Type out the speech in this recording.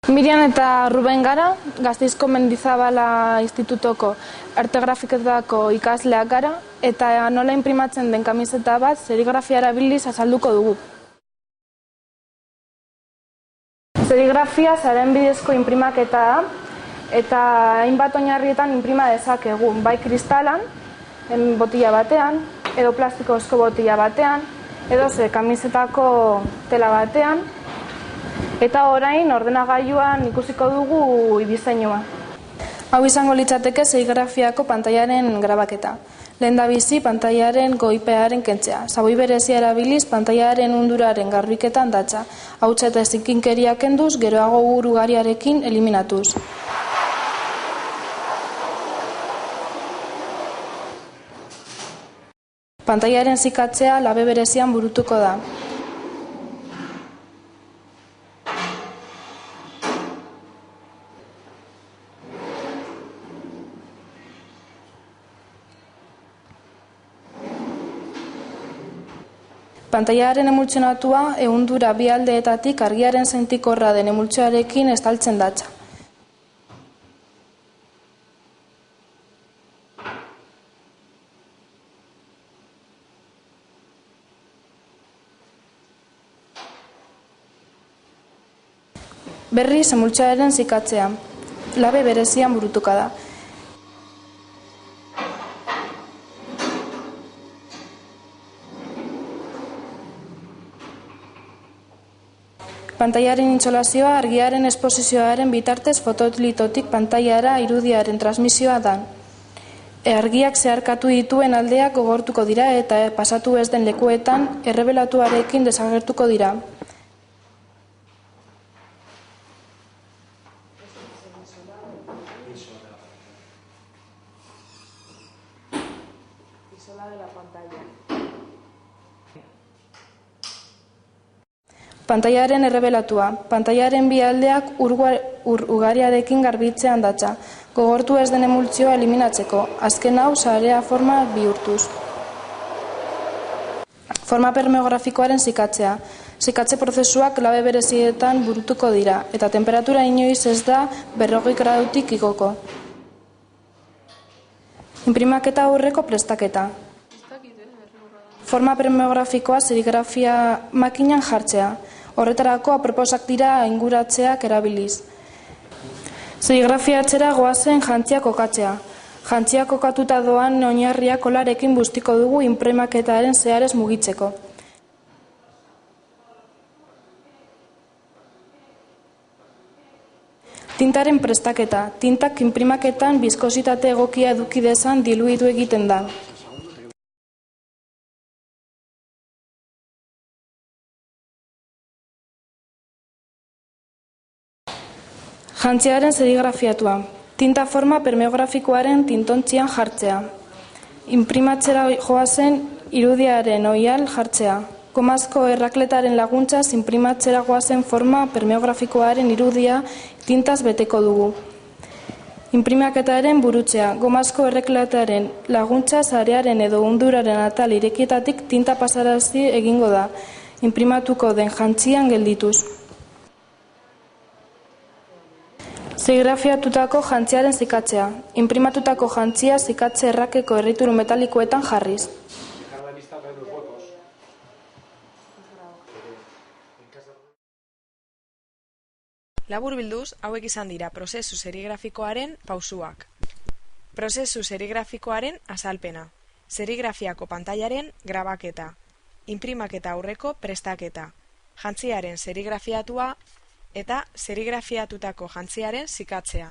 Mirian eta Ruben gara, Gasteizko Mendizabala Institutoko arte grafiketako ikasleak gara, eta nola inprimatzen den kamiseta bat serigrafia erabiliz azalduko dugu. Serigrafia zaren bidezko inprimaketa da, eta hainbat oinarrietan inprima dezakegu, bai kristalan, botila batean, edo plastikozko botila batean, edo kamisetako tela batean, eta orain ordenagailuan ikusiko dugu diseinua. Hau izango litzateke serigrafiako pantailaren grabaketa. Lehendabizi pantailaren goipearen kentzea. Zaboi berezia erabiliz pantailaren unduraren garbiketan datza. Hautsa eta zikinkeria kenduz, geroago ugariarekin eliminatuz. Pantailaren zikatzea labe berezian burutuko da. Pantailaren emultsionatua ehundura bi aldeetatik argiaren sentikorra den emultsioarekin estaltzen datza. Berriz emultsioaren zikatzea, labe berezian burutuka da. Pantailaren intsolazioa argiaren esposizioaren bitartez fotolitotik pantailara irudiaren transmisioa da. Argiak zeharkatu dituen aldeak gogortuko dira eta pasatu ez den lekuetan errebelatuarekin desagertuko dira. Pantailaren errebelatua. Pantailaren bi aldeak ugariarekin garbitzean datza. Gogortu ez den emultsioa eliminatzeko. Azken hau sarea forma bihurtuz. Forma permeografikoaren zikatzea. Zikatze prozesuak labe berezietan burutuko dira, eta temperatura inoiz ez da 40 gradutik igoko. Inprimaketa aurreko prestaketa. Forma permeografikoa serigrafia makinan jartzea. Horretarako aproposak dira inguratzeak erabiliz. Serigrafiatzera goazen jantziak kokatzea. Jantziak kokatuta doan oinarriak kolarekin bustiko dugu inprimaketaren zeharez mugitzeko. Tintaren prestaketa. Tintak inprimaketan biskositate egokia eduki dezan diluidu egiten da. Jantziaren serigrafiatua. Tinta forma permeografikoaren tintontzian jartzea. Inprimatzera joazen irudiaren oihal jartzea. Gomazko errakletaren laguntzaz inprimatzera goazen forma permeografikoaren irudia tintaz beteko dugu. Inprimaketaren burutzea. Gomazko errakletaren laguntzaz arearen edo unduraren atal irekietatik tinta pasarazi egingo da. Inprimatuko den jantzian geldituz. Serigrafiatutako jantziaren zikatzea. Inprimatutako jantzia zikatze errakeko errituru metalikoetan jarriz. Laburbilduz, hauek izan dira prozesu serigrafikoaren pausuak. Prozesu serigrafikoaren azalpena. Serigrafiako pantailaren grabaketa. Inprimaketa aurreko prestaketa. Jantziaren serigrafiatua eta serigrafiatutako jantziaren zikatzea.